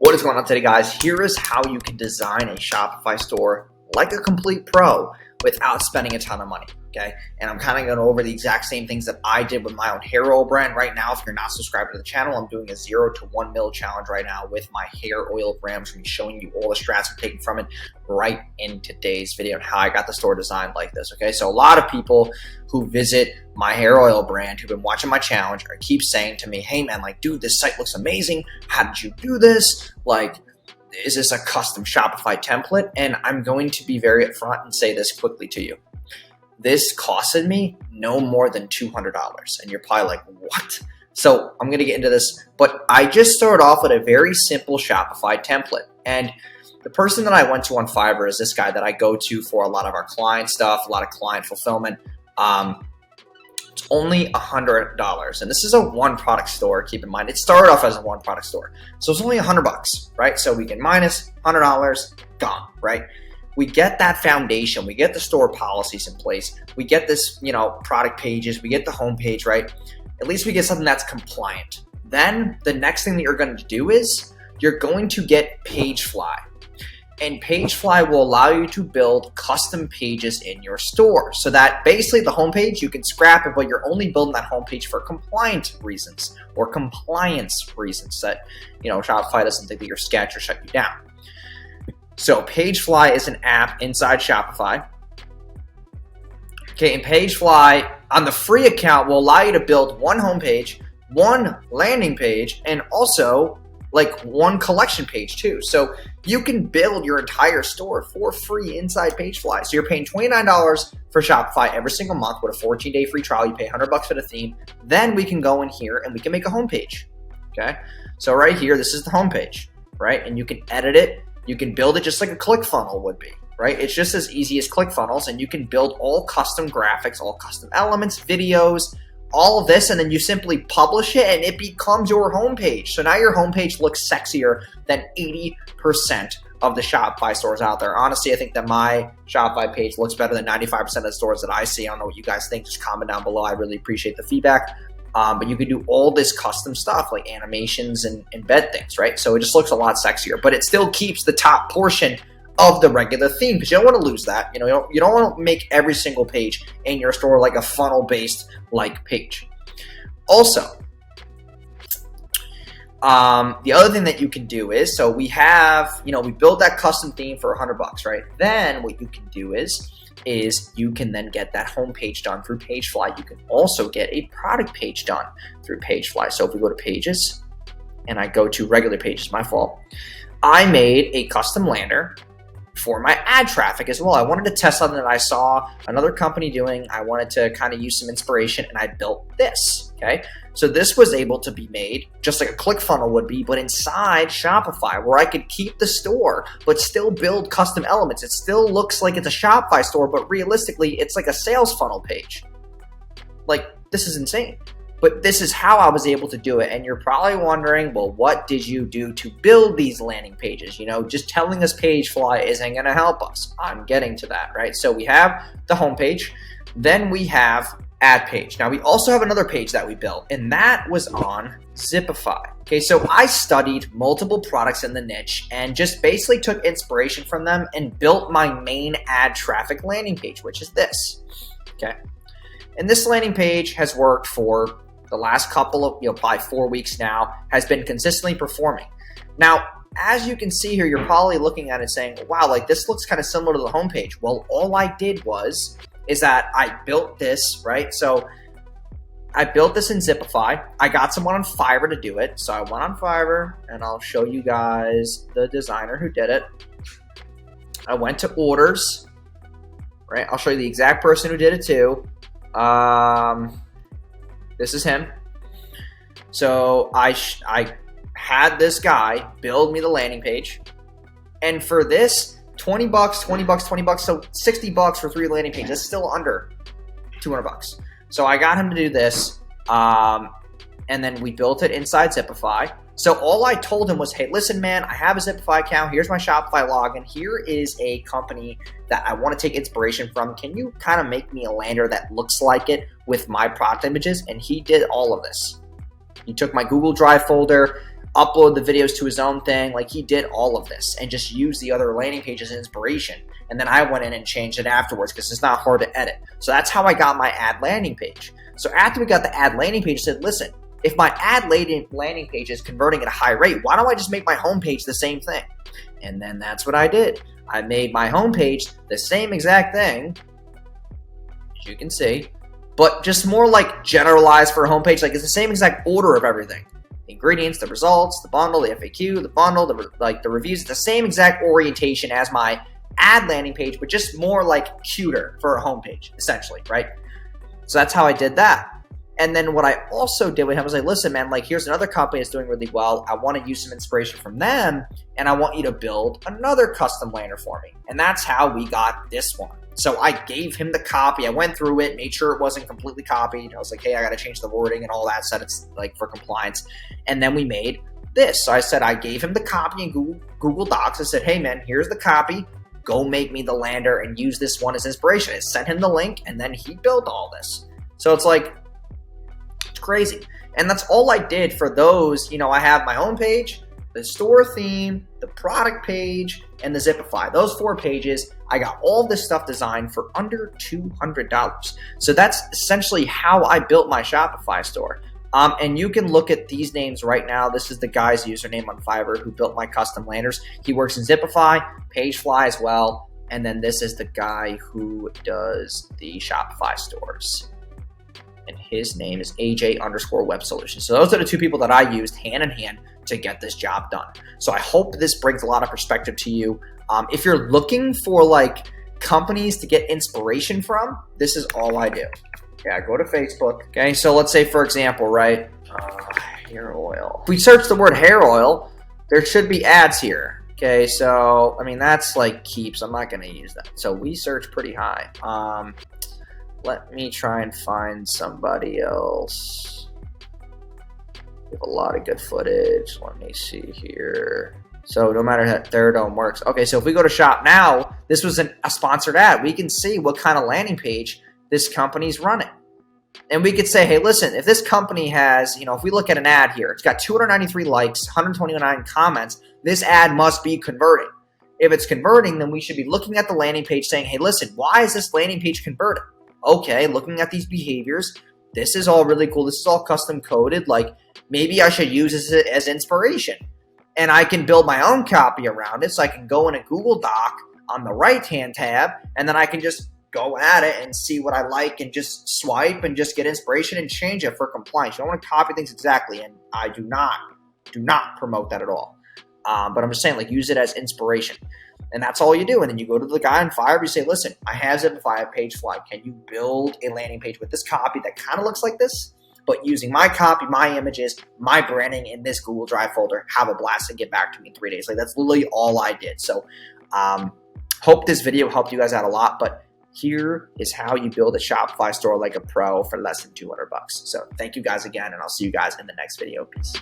What is going on today, guys? Here is how you can design a Shopify store like a complete pro without spending a ton of money, okay? And I'm kind of going over the exact same things that I did with my own hair oil brand. Right now, if you're not subscribed to the channel, I'm doing a 0 to 1 mil challenge right now with my hair oil brand. I'm going to be showing you all the strats I'm taking from it right in today's video and how I got the store designed like this, okay? So a lot of people who visit my hair oil brand who've been watching my challenge or keep saying to me, hey man, like, dude, this site looks amazing. How did you do this? Like, is this a custom Shopify template? And I'm going to be very upfront and say this quickly to you. This costed me no more than $200. And you're probably like, what? So I'm going to get into this, but I just started off with a very simple Shopify template. And the person that I went to on Fiverr is this guy that I go to for a lot of our client stuff, a lot of client fulfillment. It's only $100, and this is a one product store. Keep in mind, it started off as a one product store, so it's only $100, right? So we can minus $100, gone, right? We get that foundation, we get the store policies in place, we get this, product pages, we get the homepage, right? At least we get something that's compliant. Then the next thing that you're going to do is you're going to get Pagefly. And Pagefly will allow you to build custom pages in your store so that basically the homepage, you can scrap it, but you're only building that homepage for compliant reasons or compliance reasons that, Shopify doesn't think that you're sketch or shut you down. So Pagefly is an app inside Shopify. Okay, and Pagefly on the free account will allow you to build one homepage, one landing page, and also like one collection page too. So you can build your entire store for free inside Pagefly. So you're paying $29 for Shopify every single month with a 14-day free trial. You pay $100 for the theme. Then we can go in here and we can make a homepage. Okay. So right here, this is the homepage, right? And you can edit it. You can build it just like a ClickFunnels would be, right? It's just as easy as ClickFunnels, and you can build all custom graphics, all custom elements, videos, all of this, and then you simply publish it and it becomes your homepage. So now your homepage looks sexier than 80% of the Shopify stores out there. Honestly, I think that my Shopify page looks better than 95% of the stores that I see. I don't know what you guys think. Just comment down below. I really appreciate the feedback. But you can do all this custom stuff like animations and embed things, right? So it just looks a lot sexier, but it still keeps the top portion of the regular theme because you don't want to lose that. You don't want to make every single page in your store like a funnel-based like page. Also, the other thing that you can do is, so we have, we build that custom theme for $100, right? Then what you can do is you can then get that homepage done through Pagefly. You can also get a product page done through Pagefly. So if we go to pages and I go to regular pages, my fault, I made a custom lander for my ad traffic as well. I wanted to test something that I saw another company doing. I wanted to kind of use some inspiration, and I built this, okay? So this was able to be made just like a ClickFunnels would be, but inside Shopify, where I could keep the store, but still build custom elements. It still looks like it's a Shopify store, but realistically, it's like a sales funnel page. Like, this is insane. But this is how I was able to do it. And you're probably wondering, well, what did you do to build these landing pages? Just telling us Pagefly isn't going to help us. I'm getting to that, right? So we have the homepage. Then we have ad page. Now we also have another page that we built, and that was on Zipify. Okay, so I studied multiple products in the niche and just basically took inspiration from them and built my main ad traffic landing page, which is this. Okay. And this landing page has worked for the last couple of, probably 4 weeks now, has been consistently performing. Now, as you can see here, you're probably looking at it saying, wow, like this looks kind of similar to the homepage. Well, all I did is that I built this, right? So I built this in Zipify. I got someone on Fiverr to do it. So I went on Fiverr, and I'll show you guys the designer who did it. I went to orders, right? I'll show you the exact person who did it too. This is him. So I had this guy build me the landing page, and for this, $20, $20, $20, so $60 for 3 landing pages. That's still under $200. So I got him to do this, and then we built it inside Zipify. So all I told him was, hey, listen, man, I have a Zipify account. Here's my Shopify login. Here is a company that I want to take inspiration from. Can you kind of make me a lander that looks like it with my product images? And he did all of this. He took my Google Drive folder. upload the videos to his own thing. Like, he did all of this and just used the other landing page as inspiration. And then I went in and changed it afterwards because it's not hard to edit. So that's how I got my ad landing page. So after we got the ad landing page, I said, listen, if my ad landing page is converting at a high rate, why don't I just make my homepage the same thing? And then that's what I did. I made my homepage the same exact thing, as you can see, but just more like generalized for a homepage. Like, it's the same exact order of everything. The ingredients, the results, the bundle, the FAQ, the bundle, the reviews, the same exact orientation as my ad landing page, but just more like cuter for a homepage, essentially, right? So that's how I did that. And then what I also did with him was like, listen, man, like, here's another company that's doing really well. I want to use some inspiration from them, and I want you to build another custom lander for me. And that's how we got this one. So I gave him the copy. I went through it, made sure it wasn't completely copied. I was like, hey, I got to change the wording and all that, said it's like for compliance. And then we made this. So I said, I gave him the copy in Google Docs. I said, hey, man, here's the copy. Go make me the lander and use this one as inspiration. I sent him the link, and then he built all this. So it's like, crazy. And that's all I did for those. I have my home page, the store theme, the product page, and the Zipify. Those 4 pages, I got all this stuff designed for under $200. So that's essentially how I built my Shopify store. And you can look at these names right now. This is the guy's username on Fiverr who built my custom landers. He works in Zipify, Pagefly as well. And then this is the guy who does the Shopify stores. And his name is AJ_Web Solutions. So those are the 2 people that I used hand in hand to get this job done. So I hope this brings a lot of perspective to you. If you're looking for like companies to get inspiration from, this is all I do. Yeah, go to Facebook. Okay, so let's say, for example, right, hair oil. If we search the word hair oil, there should be ads here. Okay, so I mean, that's like keeps. I'm not going to use that. So we search pretty high. Let me try and find somebody else. We have a lot of good footage. Let me see here. So no matter how Theradome works. Okay, so if we go to shop now, this was a sponsored ad. We can see what kind of landing page this company's running. And we could say, hey, listen, if this company has, if we look at an ad here, it's got 293 likes, 129 comments, this ad must be converting. If it's converting, then we should be looking at the landing page saying, hey, listen, why is this landing page converting? Okay, looking at these behaviors, this is all really cool. This is all custom coded. Like, maybe I should use this as inspiration. And I can build my own copy around it. So I can go in a Google Doc on the right-hand tab, and then I can just go at it and see what I like and just swipe and just get inspiration and change it for compliance. You don't want to copy things exactly, and I do not promote that at all. But I'm just saying, like, use it as inspiration. And that's all you do. And then you go to the guy on Fiverr, you say, listen, I have Zipify, I have Pagefly. Can you build a landing page with this copy that kind of looks like this, but using my copy, my images, my branding in this Google Drive folder? Have a blast and get back to me in 3 days. Like, that's literally all I did. So hope this video helped you guys out a lot. But here is how you build a Shopify store like a pro for less than $200. So thank you guys again, and I'll see you guys in the next video. Peace.